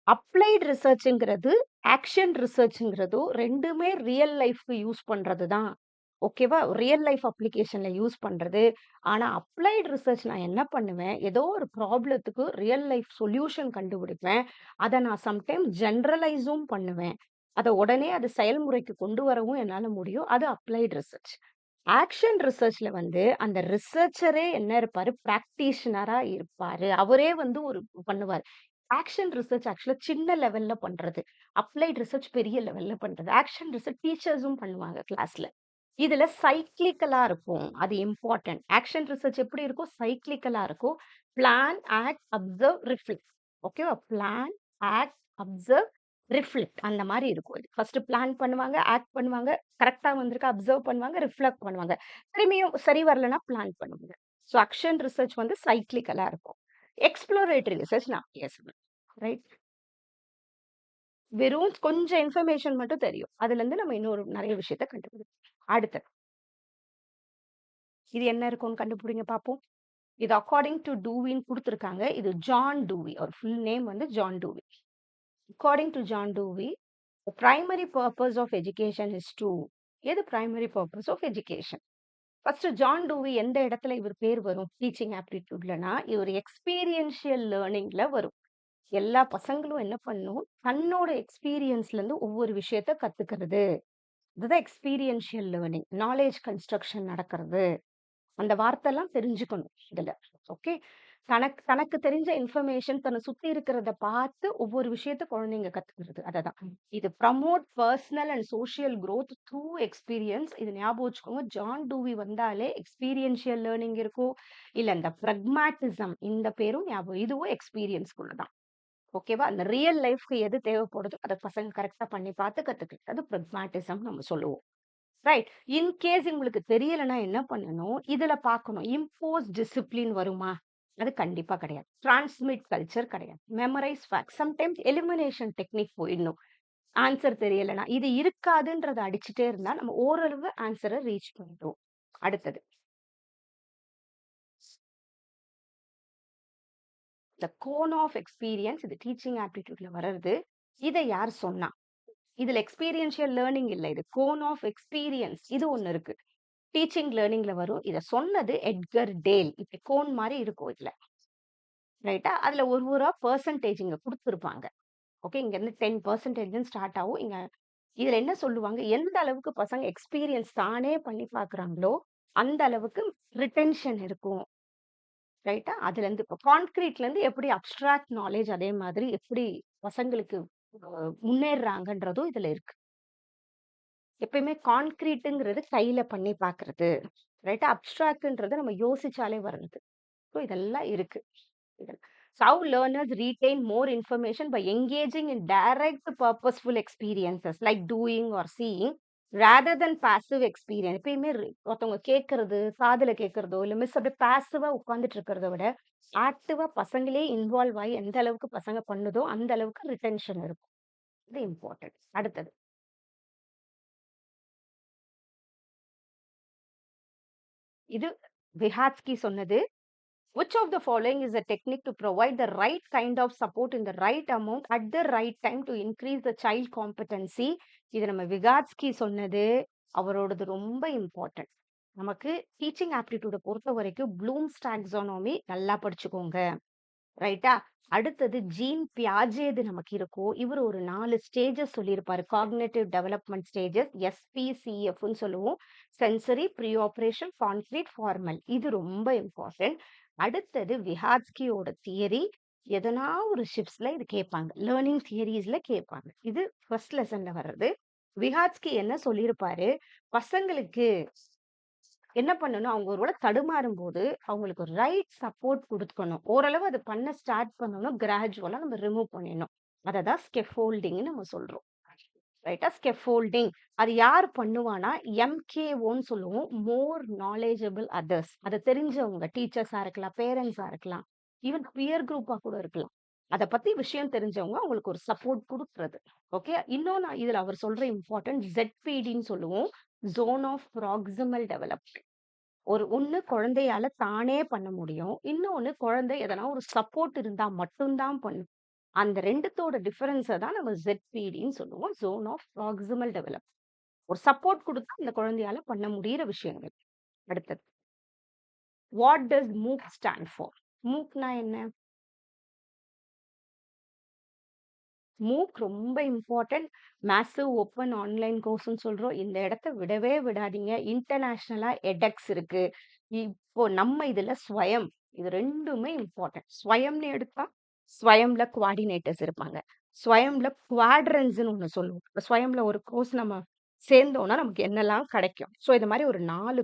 அப்ளைட் ரிசர்ச்ங்கிறது, ஆக்ஷன் ரிசர்ச்ங்கிறதும் 2மே ரியல் லைஃப்க்கு யூஸ் பண்றது தான். ஓகேவா? ரியல் லைஃப் அப்ளிகேஷன்ல யூஸ் பண்றது. ஆனா அப்ளைட் ரிசர்ச் நான் என்ன பண்ணுவேன்? ஏதோ ஒரு ப்ராப்ளத்துக்கு ரியல் லைஃப் சொல்யூஷன் கண்டுபிடிப்பேன். அத நான் சம்டைம் ஜெனரலைஸும் பண்ணுவேன். அத உடனே அது செயல்முறைக்கு கொண்டு வரவும் என்னால முடியும். அது அப்ளைட் ரிசர்ச். ஆக்ஷன் ரிசர்ச்ல வந்து அந்த ரிசர்ச்சரே என்ன இருப்பாரு? பிராக்டிஷனரா இருப்பாரு. அவரே வந்து ஒரு பண்ணுவாரு. ஆக்ஷன் ரிசர்ச் ஆக்சுவலா சின்ன லெவல்ல பண்றது. அப்ளைட் ரிசர்ச் பெரிய லெவல்ல பண்றது. ஆக்ஷன் ரிசர்ச் டீச்சர்ஸும் பண்ணுவாங்க கிளாஸ்ல. இதுல சைக்கிளிக்கலா இருக்கும். அது இம்பார்ட்டன்ட். ஆக்ஷன் ரிசர்ச் எப்படி இருக்கும்? சைக்கிளிக்கலா இருக்கும். Plan, act, observe, reflect. ஓகேவா? பிளான், ஆக்ட், அப்சர்வ், ரிஃப்ளெக்ட் அந்த மாரி இருக்கும் இது. ஃபர்ஸ்ட் பிளான் பண்ணுவாங்க, ஆக்ட் பண்ணுவாங்க, கரெக்ட்டா வந்திருக்கா அப்சர்வ் பண்ணுவாங்க, ரிஃப்ளெக்ட் பண்ணுவாங்க. திரும்பியும் சரி வரலன்னா பிளான் பண்ணுவாங்க. ஸோ ஆக்ஷன் ரிசர்ச் வந்து சைக்கிளிக்கலா இருக்கும். எக்ஸ்ப்ளோரேட்டரி ரிசர்ச் நான் அப்பயே சொன்னேன். ரைட்? வெறும் கொஞ்சம் இன்ஃபர்மேஷன் மட்டும் தெரியும். அதுலருந்து நம்ம இன்னொரு நெறைய விஷயத்த கண்டுபிடிப்போம். அடுத்தது. இது என்ன இருக்கும்னு கண்டுபிடிங்க பார்ப்போம். இது அக்கார்டிங் டூ டூவின்னு குடுத்துருக்காங்க. இது ஜான் டூவி. அவர் ஃபுல் நேம் வந்து John Dewey. According to John Dewey, "the primary purpose of education is to." எது primary purpose of education? First John Dewey எந்த இடத்துல இவர் பேர் வரும்? டீச்சிங் ஆப்டிட்யூட்லனா, இவர் எக்ஸ்பீரியன்ஷியல் லேர்னிங்ல வரும். எல்லா பசங்களும் என்ன பண்ணணும்? தன்னோட எக்ஸ்பீரியன்ஸ்ல இருந்து ஒவ்வொரு விஷயத்த கத்துக்கிறது. இதுதான் எக்ஸ்பீரியன்ஷியல் லேர்னிங். நாலேட்ஜ் கன்ஸ்ட்ரக்ஷன் நடக்கிறது. அந்த வார்த்தைலாம் தெரிஞ்சுக்கணும் இதுல. ஓகே. தனக்கு தனக்கு தெரிஞ்ச இன்ஃபர்மேஷன் தன்னை சுத்தி இருக்கிறத பார்த்து ஒவ்வொரு விஷயத்த குழந்தைங்க கத்துக்கிறது. அததான். இது promote personal and social growth through experience. இது ஞாபகம் வச்சுக்கோங்க. ஜான் டூவி வந்தாலே எக்ஸ்பீரியன்ஷியல் லேர்னிங் இருக்கும். இல்ல இந்த பிரக்மாட்டிசம் இந்த பேரும் ஞாபகம். இதுவும் எக்ஸ்பீரியன்ஸ்குள்ள தான். ஓகேவா? அந்த ரியல் லைஃப்க்கு எது தேவைப்படுதோ அத பசங்க கரெக்ட்டா பண்ணி பார்த்து கத்துக்கிறது. அது பிராக்மேட்டிசம் நம்ம சொல்லுவோம். ரைட். இன் கேஸ் உங்களுக்கு தெரியலன்னா என்ன பண்ணணும்? இதுல பார்க்கணும். இம்போஸ் டிசிப்ளின் வருமா? அது கண்டிப்பா கிடையாது. டிரான்ஸ்மிட் கல்ச்சர் கிடையாது. Memorise facts. Sometimes elimination technique போயிடணும். ஆன்சர் தெரியலன்னா. இது இருக்காதுன்றத அடிச்சுட்டே இருந்தா நம்ம ஓரளவு ஆன்சர ரீச் பண்ணிடுவோம். அடுத்தது. த கோன் ஆஃப் எக்ஸ்பீரியன்ஸ் இது டீச்சிங் ஆப்டிட்யூட்ல வர்றது. இத யார் சொன்னா? இதுல எக்ஸ்பீரியன்ஷியல் லேர்னிங் இல்ல. இது கோன் ஆஃப் எக்ஸ்பீரியன்ஸ். இது ஒண்ணு இருக்கு. டீச்சிங் லேர்னிங்ல வரும். இத சொன்னது எட்கர் டேல். இப்படி கோன் மாரி இருக்கும் இதுல. ரைட்டா? அதுல ஒரு ஒரு பெர்சன்டேஜ் இங்க குடுத்திருப்பாங்க. ஓகே. இங்க இருந்து 10% ஸ்டார்ட் ஆகும். இதுல என்ன சொல்லுவாங்க? எந்த அளவுக்கு பசங்க எக்ஸ்பீரியன்ஸ் தானே பண்ணி பார்க்குறாங்களோ, அந்த அளவுக்கு ரிட்டென்ஷன் இருக்கும். ரைட்டா? அதுலருந்து இப்போ கான்கிரீட்லருந்து எப்படி அப்ஸ்ட்ராக்ட் நாலேட்ஜ் அதே மாதிரி எப்படி பசங்களுக்கு முன்னேறுறாங்கன்றதும் இதுல இருக்கு. எப்பயுமே கான்கிரீட்ங்கிறது கையில பண்ணி பார்க்கிறது. ரைட்டா? அப்ஸ்ட்ராக்ட்ன்றது நம்ம யோசிச்சாலே வர்றது. ஸோ இதெல்லாம் இருக்கு. இதுல. How learners retain more information by engaging in direct purposeful experiences like doing or seeing rather than passive experience. எப்பயுமே ஒருத்தவங்க கேட்கறது, காதுல கேட்கறதோ, இல்ல மிஸ் அப்படியே பாசிவா உட்கார்ந்துட்டு இருக்கிறத விட, ஆக்டிவா பசங்களே இன்வால்வ் ஆயி எந்த அளவுக்கு பசங்க பண்ணுதோ, அந்த அளவுக்கு ரிட்டென்ஷன் இருக்கும். இது இம்பார்ட்டன்ட். அடுத்தது. இது விஹாட்ஸ்கி சொன்னது. Which of the following is a technique to provide the right kind of support in the right amount at the right time to increase the child competency? இது நம்ம விகாட்ஸ்கி சொன்னது. அவரோடது ரொம்ப இம்பார்ட்டன்ட். நமக்கு டீச்சிங் ஆப்டிடியூட பொறுத்த வரைக்கும் ப்ளூம்ஸ் டாக்ஸானமி நல்லா படிச்சுக்கோங்க. ரைட்டா? அடுத்தது ஜீன் பியாஜேது நமக்கு இருக்கும். இவரு ஒரு 4 ஸ்டேஜஸ் சொல்லியிருப்பாரு. காக்னிட்டிவ் டெவலப்மென்ட் ஸ்டேஜஸ் SPCFன்னு சொல்லுவோம். Sensory, pre operation, concrete, formal. இது ரொம்ப இம்பார்ட்டன்ட். அடுத்தது விஹாட்ஸ்கியோட தியரி. எதனா ஒரு ஷிப்ஸ்ல இது கேட்பாங்க. லேர்னிங் தியரீஸ்ல கேட்பாங்க. இது ஃபர்ஸ்ட் லெசன்ல வர்றது. விஹாட்ஸ்கி என்ன சொல்லியிருப்பாரு, பசங்களுக்கு என்ன பண்ணணும், அவங்க ஒரு வேளை தடுமாறும்போது, அவங்களுக்கு ஒரு ரைட் சப்போர்ட் குடுக்கணும். ஓரளவு அது பண்ண ஸ்டார்ட் பண்ணணும். கிராஜுவலா நம்ம ரிமூவ் பண்ணிடணும். அததான் ஸ்கேஃபோல்டிங்ன்னு நம்ம சொல்றோம். ரைட்டா? ஸ்கேஃபோல்டிங். அது யார் பண்ணுவான்னா, MKOன்னு சொல்லுவோம். மோர் நாலேஜபிள் அதர்ஸ். அத தெரிஞ்சவங்க டீச்சர்ஸா இருக்கலாம், பேரண்ட்ஸா இருக்கலாம், ஈவன் பியர் குரூப்பா கூட இருக்கலாம். அத பத்தி விஷயம் தெரிஞ்சவங்க அவங்களுக்கு ஒரு சப்போர்ட் குடுக்குறது. ஓகே. இன்னொன்னு இதுல அவர் சொல்ற இம்பார்ட்டன்ட் ZPDன்னு சொல்லுவோம். Zone of proximal development. ஒண்ணு குழந்தையால தானே பண்ண முடியும். இன்னொன்னு குழந்தை எதனா ஒரு சப்போர்ட் இருந்தா மட்டும் தான் பண்ணும். அந்த 2த்தோட டிஃபரன்ஸ தான் நம்ம ZPDன்னு சொல்லுவோம். Zone of proximal development. ஒரு சப்போர்ட் குடுத்தா அந்த குழந்தையால பண்ண முடியிற விஷயங்கள். அடுத்தது. What does MOOC stand for? MOOCனா என்ன? MOOC ரொம்ப இம்பார்ட்டன்ட். மேசிவ் ஓப்பன் ஆன்லைன் கோர்ஸ்ன்னு சொல்றோம். இந்த இடத்த விடவே விடாதீங்க. இன்டர்நேஷனலா எடெக்ஸ் இருக்கு. இப்போ நம்ம இதுல ஸ்வயம். இது 2மே இம்பார்ட்டன்ட். ஸ்வயம்னு எடுத்தா, ஸ்வயம்ல குவார்டினேட்டர்ஸ் இருப்பாங்க. ஸ்வயம்ல குவாட்ரன்ட்ஸ்ன்னு ஒண்ணு சொல்லுவோம். இப்ப ஸ்வயம்ல ஒரு கோர்ஸ் நம்ம சேர்ந்தோம்னா நமக்கு என்னெல்லாம் கிடைக்கும். ஸோ இது மாரி ஒரு 4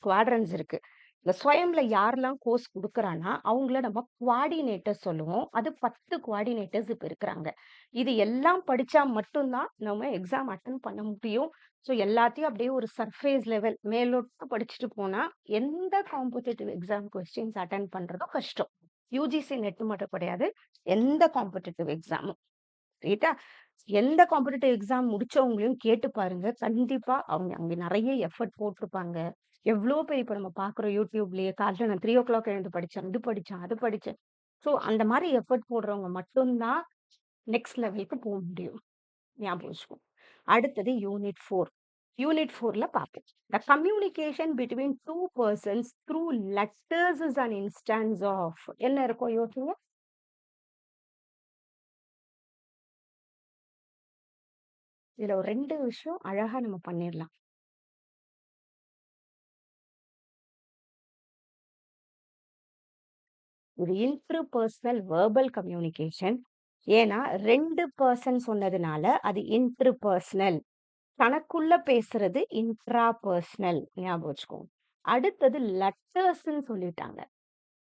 குவாட்ரன்ட்ஸ் இருக்கு. இந்த ஸ்வயம்ல யாரெல்லாம் கோர்ஸ் குடுக்குறான்னா, அவங்கள நம்ம குவார்டினேட்டர்ஸ் சொல்லுவோம். அது 10 குவார்டினேட்டர்ஸ் இப்ப இருக்கிறாங்க. இது எல்லாம் படிச்சா மட்டும் தான் நம்ம எக்ஸாம் அட்டெண்ட் பண்ண முடியும். ஸோ எல்லாத்தையும் அப்படியே ஒரு சர்ஃபேஸ் லெவல் மேலோட்டமா படிச்சுட்டு போனா, எந்த காம்படிட்டிவ் எக்ஸாம் கொஸ்டின்ஸ் அட்டெண்ட் பண்றதும் கஷ்டம். யுஜிசி நெட் மட்டும் கிடையாது. எந்த காம்படிட்டிவ் எக்ஸாமும். ரைட்டா? எந்த காம்படிட்டிவ் எக்ஸாம் முடிச்சவங்களையும் கேட்டு பாருங்க. கண்டிப்பா அவங்க அங்க நெறைய எஃபோர்ட் போட்டிருப்பாங்க. எவ்ளோ பேர் இப்ப நம்ம பார்க்குறோம் யூடியூப்லயே. காலைல நான் 3:00 எழுந்து படிச்சேன். இது படிச்சேன், அது படிச்சேன். ஸோ அந்த மாரி எஃபோர்ட் போடுறவங்க மட்டும் தான் நெக்ஸ்ட் லெவலுக்கு போ முடியும். ஞாபகம் வச்சுக்கோ. அடுத்தது யூனிட் 4. யூனிட் 4ல பார்ப்போம். The communication between two persons through letters is an instance of என்ன இருக்கும் யோசிங்க. இதுல ஒரு 2 விஷயம் அழகா நம்ம பண்ணிரலாம். இது இன்டர்பர்சனல் வெர்பல் கம்யூனிகேஷன். ஏன்னா 2 பெர்சன் சொன்னதுனால அது இன்டர்பர்சனல். தனக்குள்ள பேசுறது இன்ட்ரா பர்சனல். ஞாபகம் வச்சுக்கோங்க. அடுத்தது லெட்டர்ஸ்ன்னு சொல்லிட்டாங்க.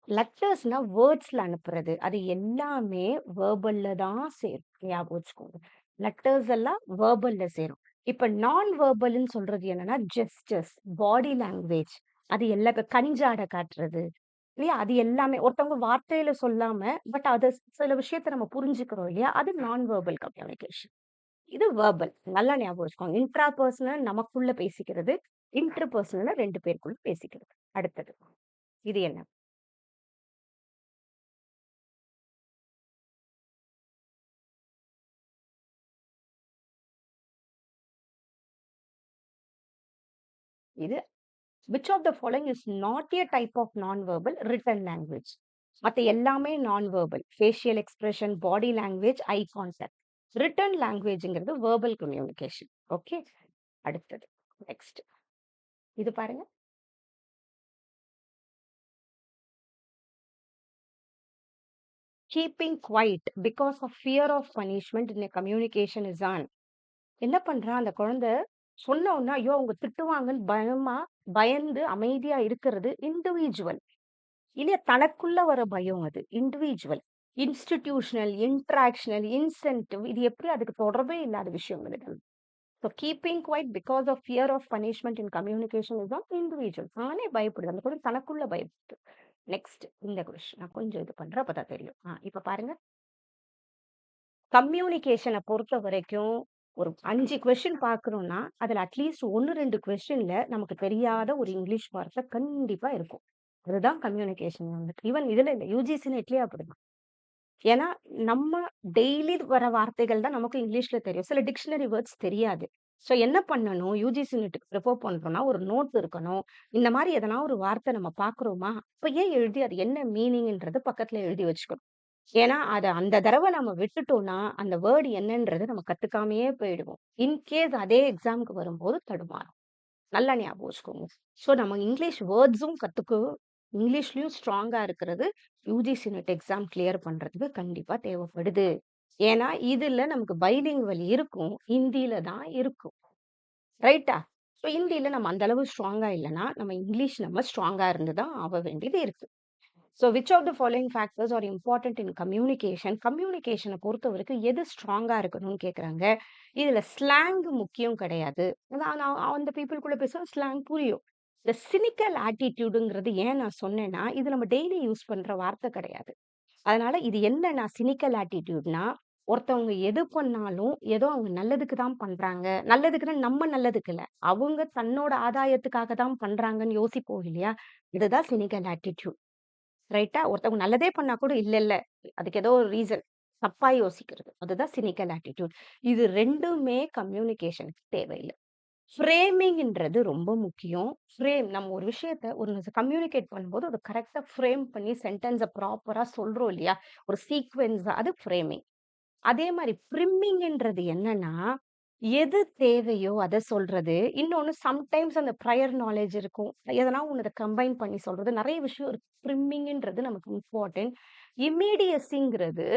லெட்டர்ஸ்னா வேர்ட்ஸ்ல அனுப்புறது. அது எல்லாமே வெர்பல்ல தான் சேரும். ஞாபகம் வச்சுக்கோங்க. லெட்டர்ஸ் எல்லாம் வெர்பல்ல சேரும். இப்ப நான் வெர்பல்ன்னு சொல்றது என்னன்னா, ஜெஸ்டர்ஸ், பாடி லாங்குவேஜ். அது எல்லாம் இப்ப கஞ்சாட காட்டுறது. இல்லையா? அது எல்லாமே ஒருத்தவங்க வார்த்தையில சொல்லாம, பட் அது சில விஷயத்த நம்ம புரிஞ்சுக்கிறோம் இல்லையா? அது நான் வெர்பல் கம்யூனிகேஷன். இது வெர்பல். நல்லா ஞாபகம் வச்சுக்கோங்க. இன்ட்ரா பெர்சனல் நமக்குள்ள பேசிக்கிறது. இன்டர் பெர்சனல்ல 2 பேருக்குள்ள பேசிக்கிறது. அடுத்தது. இது என்ன? இது which of the following is not a type of non-verbal written language? மத்த எல்லாமே non verbal. Facial expression, body language, eye contact. Written லாங்குவேஜ்ங்கிறது வெர்பல் கம்யூனிகேஷன். ஓகே. அடுத்தது. நெக்ஸ்ட். இது பாருங்க. Keeping quiet because of fear of punishment in a communication is an. என்ன பண்றான் அந்த குழந்தை, சொன்ன உடனே ஐயோ அவங்க திட்டுவாங்கன்னு பயந்து அமைதியா இருக்கிறது இண்டிவிஜுவல். இல்லையா? தனக்குள்ள வர பயம் அது இண்டிவிஜுவல். இன்ஸ்டிடியூஷனல், இன்டராக்ஷனல், இன்சென்டிவ் இது எப்படி அதுக்கு தொடர்பே இல்லாத விஷயங்கள் இதெல்லாம். So keeping quiet because of fear of punishment in communication is of individual. தானே பயப்படுது. அந்த குழந்தை தனக்குள்ள பயப்படுது. நெக்ஸ்ட் இந்த கொஸ்டின் நான் கொஞ்சம் இது பண்றேன் அப்பதான் தெரியும். இப்ப பாருங்க. கம்யூனிகேஷனை பொறுத்த வரைக்கும் ஒரு 5 கொஸ்டின் பார்க்குறோம்னா, அதுல அட்லீஸ்ட் 1, 2 கொஸ்டின்ல நமக்கு தெரியாத ஒரு இங்கிலீஷ் வார்த்தை கண்டிப்பா இருக்கும். அதுதான் கம்யூனிகேஷன் வந்துட்டு. ஈவன் இதுல இல்ல யுஜிசி நெட்லயே அப்படிதான். ஏன்னா, நம்ம டெய்லி வர வார்த்தைகள் தான் நமக்கு இங்கிலீஷ்ல தெரியும். சில டிக்ஷனரி வேர்ட்ஸ் தெரியாது. ஸோ என்ன பண்ணணும்? யுஜிசி நெட்டுக்கு ப்ரிப்பேர் பண்றோம்னா, ஒரு நோட் இருக்கணும். இந்த மாரி எதனா ஒரு வார்த்தை நம்ம பார்க்குறோமா, அப்பயே எழுதி அது என்ன மீனிங்ன்றது பக்கத்துல எழுதி வச்சுக்கணும். ஏன்னா, அத அந்த தடவ நம்ம விட்டுட்டோம்னா, அந்த வேர்ட் என்னன்றது நம்ம கத்துக்காமயே போயிடுவோம். இன்கேஸ் அதே எக்ஸாம்க்கு வரும்போது தடுமாறும். நல்லா ஞாபகம் வச்சுக்கோங்க. ஸோ நம்ம இங்கிலீஷ் வேர்ட்ஸும் கத்துக்கணும். இங்கிலீஷ்லயும் ஸ்ட்ராங்கா இருக்கிறது யுஜிசி நெட் எக்ஸாம் கிளியர் பண்றதுக்கு கண்டிப்பா தேவைப்படுது. ஏன்னா, இதுல நமக்கு பைலிங்குவல் இருக்கும். ஹிந்தியில தான் இருக்கும். ரைட்டா? ஸோ ஹிந்தியில நம்ம அந்த அளவு ஸ்ட்ராங்கா இல்லன்னா, நம்ம இங்கிலீஷ் நம்ம ஸ்ட்ராங்கா இருந்து தான் ஆக வேண்டியது இருக்கு. So which of the following factors are important in communication? கம்யூனிகேஷன பொறுத்தவரைக்கும் எது ஸ்ட்ராங்கா இருக்கணும்னு கேட்குறாங்க. இதுல ஸ்லாங் முக்கியம் கிடையாது. நான் நான் அந்த பீப்பிள்குள்ள பேசுனா ஸ்லாங் புரியும். இந்த சினிக்கல் ஆட்டிட்யூடுங்கிறது ஏன் நான் சொன்னேன்னா, இது நம்ம டெய்லி யூஸ் பண்ற வார்த்தை கிடையாது. அதனால இது என்னன்னா சினிக்கல் ஆட்டிட்யூட்னா, ஒருத்தவங்க எது பண்ணாலும் ஏதோ அவங்க நல்லதுக்கு தான் பண்றாங்க. நல்லதுக்குன்னா நம்ம நல்லதுக்கு இல்ல. அவங்க தன்னோட ஆதாயத்துக்காக தான் பண்றாங்கன்னு யோசிப்போம் இல்லையா? இதுதான் சினிக்கல் ஆட்டிட்யூட். ரைட்டா? ஒருத்தவங்க நல்லதே பண்ணா கூட இல்ல, இல்ல. அதுக்கு ஏதோ ஒரு ரீசன். தப்பா யோசிக்கிறது. அதுதான் சினிக்கல் ஆட்டிட்யூட். இது 2மே கம்யூனிகேஷனுக்கு தேவையில்ல. ஃப்ரேமிங்ன்றது ரொம்ப முக்கியம். நம்ம ஒரு விஷயத்த ஒரு கம்யூனிகேட் பண்ணும்போது அத கரெக்ட்டா ஃப்ரேம் பண்ணி சென்டென்ஸ ப்ராப்பரா சொல்றோம் இல்லையா? ஒரு சீக்வென்ஸா அது ஃப்ரேமிங். அதே மாரி ப்ரிம்மிங்ன்றது என்னன்னா, எது தேவையோ அத சொல்றது. இன்னொன்னு சம்டைம்ஸ் அந்த ப்ரையர் நாலேட்ஜ் இருக்கும். எதனா ஒண்ணு இத கம்பைன் பண்ணி சொல்றது. நெறைய விஷயம் இருக்கு. ப்ரிம்மிங்ன்றது நமக்கு இம்பார்ட்டன்ட். இம்மீடியசிங்கிறது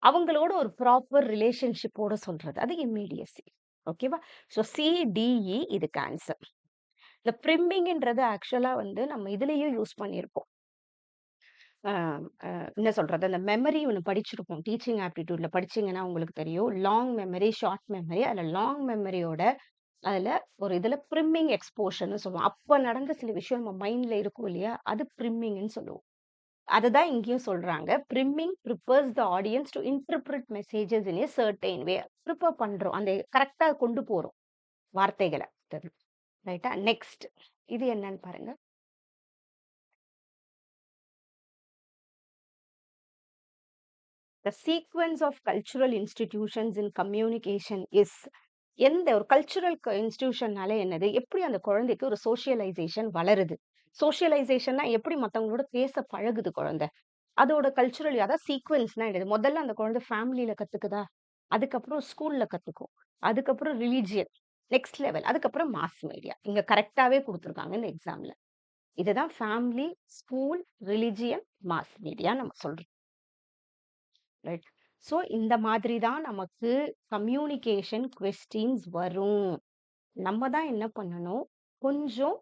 அவங்களோட ஒரு ப்ராப்பர் ரிலேஷன்ஷிப்போட சொல்றது. அது இம்மீடியசி. ஓகேவா? ஸோ சிடிஇ இதுக்கு ஆன்சர். இந்த ப்ரிம்மிங்ன்றது ஆக்சுவலா வந்து நம்ம இதுலயும் யூஸ் பண்ணியிருப்போம். அ அ என்ன சொல்றது? அந்த மெமரி ஒண்ணு படிச்சிருப்போம். டீச்சிங் ஆப்டிட்யூட்ல படிச்சீங்கன்னா உங்களுக்கு தெரியும். Long memory, short memory. அதுல லாங் மெமரியோட அதுல ஒரு இதுல ப்ரிம்மிங் எக்ஸ்போஷர்ன்னு சொல்லுவோம். அப்ப நடந்த சில விஷயம் நம்ம மைண்ட்ல இருக்கும் இல்லையா? அது ப்ரிம்மிங்ன்னு சொல்லுவோம். அததான் இங்கேயும் சொல்றாங்க. Priming prepares the audience to interpret messages in a certain way. Prepare பண்றோம். அந்த கரெக்ட்டா கொண்டு போறோம் வார்த்தைகள. ரைட்டா? நெக்ஸ்ட். இது என்னன்னு பாருங்க. The sequence of cultural institutions in communication is எந்த ஒரு கல்ச்சுரல் இன்ஸ்டிடியூஷன்னாலே என்னது? எப்படி அந்த குழந்தைக்கு ஒரு சோஷியலைசேஷன் வளருது? சோஷியலைசேஷன்னா எப்படி மத்தவங்களோட பேச பழகுது குழந்தை? அதோட கல்ச்சுரல் அதான் சீக்வென்ஸ்னா என்னது? முதல்ல அந்த குழந்தை ஃபேமிலில கத்துக்குதா? அதுக்கப்புறம் ஸ்கூல்ல கத்துக்கும். அதுக்கப்புறம் ரிலிஜியன். Next level. அதுக்கப்புறம் மாஸ் மீடியா. இங்க கரெக்ட்டாவே குடுத்துருக்காங்க இந்த எக்ஸாம்ல. இதுதான் family, school, religion, mass media நம்ம சொல்றோம். ரைட். ஸோ இந்த மாதிரி தான் நமக்கு கம்யூனிகேஷன் கொஸ்டின்ஸ் வரும். நம்ம தான் என்ன பண்ணணும்? கொஞ்சம்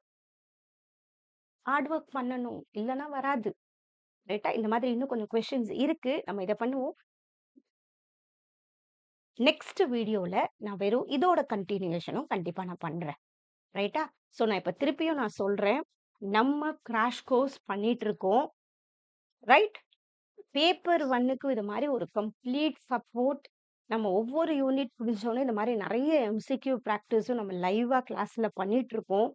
ஹார்ட் ஒர்க் பண்ணணும். இல்லன்னா வராது. ரைட்டா? இந்த மாதிரி இன்னும் கொஞ்சம் கொஸ்டின்ஸ் இருக்கு. நம்ம இத பண்ணுவோம். நெக்ஸ்ட் வீடியோல நான் வெறும் இதோட கன்டினியூஷனும் கண்டிப்பா நான் பண்றேன். ரைட்டா? ஸோ நான் இப்ப திருப்பியும் நான் சொல்றேன். நம்ம கிராஷ் கோர்ஸ் பண்ணிட்டு இருக்கோம். ரைட்? பேப்பர் 1க்கு இது மாரி ஒரு கம்ப்ளீட் சப்போர்ட். நம்ம ஒவ்வொரு யூனிட் முடிஞ்சோனே இந்த மாரி நெறைய எம்சிக்யூ பிராக்டிஸும் நம்ம லைவா கிளாஸ்ல பண்ணிட்டு இருக்கோம்.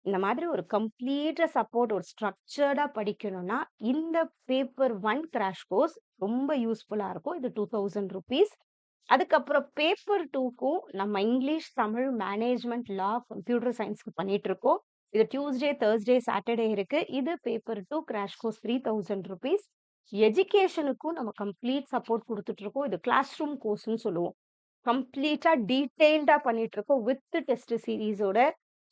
இந்த மாதிரி ஒரு கம்ப்ளீட்டா சப்போர்ட் ஒரு ஸ்ட்ரக்சர்டா படிக்கணும்னா, இந்த பேப்பர் 1 கிராஷ் கோர்ஸ் ரொம்ப யூஸ்ஃபுல்லா இருக்கும். இது ₹2000. அதுக்கப்புறம் பேப்பர் 2க்கும் நம்ம இங்கிலீஷ், தமிழ், மேனேஜ்மென்ட், லா, கம்ப்யூட்டர் சயன்ஸ்க்கு பண்ணிட்டு இருக்கோம். இது டியூஸ்டே, தர்ஸ்டே, சாட்டர்டே இருக்கு. இது பேப்பர் 2 கிராஷ் கோர்ஸ் ₹3000. எஜுகேஷனுக்கும் நம்ம கம்ப்ளீட் சப்போர்ட் குடுத்துட்டு இருக்கோம். இது கிளாஸ் ரூம் கோர்ஸ்ன்னு சொல்லுவோம். கம்ப்ளீட்டா டீட்டெயில்டா பண்ணிட்டு இருக்கோம். With test சீரிஸோட.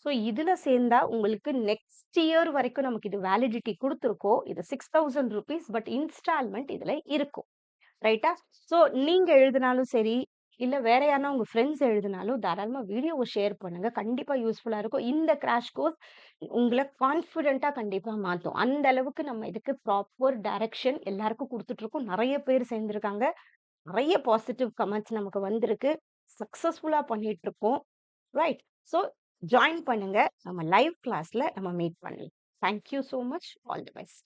ஸோ இதுல சேர்ந்தா உங்களுக்கு நெக்ஸ்ட் இயர் வரைக்கும் நமக்கு இது வேலிடிட்டி குடுத்துருக்கோம். இது ₹6000 பட் இன்ஸ்டால்மென்ட் இதுல இருக்கும். ரைட்டா? ஸோ நீங்க எழுதினாலும் சரி, இல்ல வேற யாருன்னா உங்க ஃப்ரெண்ட்ஸ் எழுதினாலும் தாராளமா வீடியோவ ஷேர் பண்ணுங்க. கண்டிப்பா யூஸ்ஃபுல்லா இருக்கும். இந்த கிராஷ் கோர்ஸ் உங்கள கான்ஃபிடென்ட்டா கண்டிப்பா மாத்தும். அந்த அளவுக்கு நம்ம இதுக்கு ப்ராப்பர் டைரக்ஷன் எல்லாருக்கும் குடுத்துட்டு இருக்கோம். நெறைய பேர் சேர்ந்திருக்காங்க. நெறைய பாசிட்டிவ் கமெண்ட்ஸ் நமக்கு வந்திருக்கு. சக்சஸ்ஃபுல்லா பண்ணிட்டு இருக்கோம். ரைட். ஸோ ஜாயின் பண்ணுங்க. நம்ம லைவ் கிளாஸ்ல நம்ம மீட் பண்ணலாம். Thank you so much. All the best.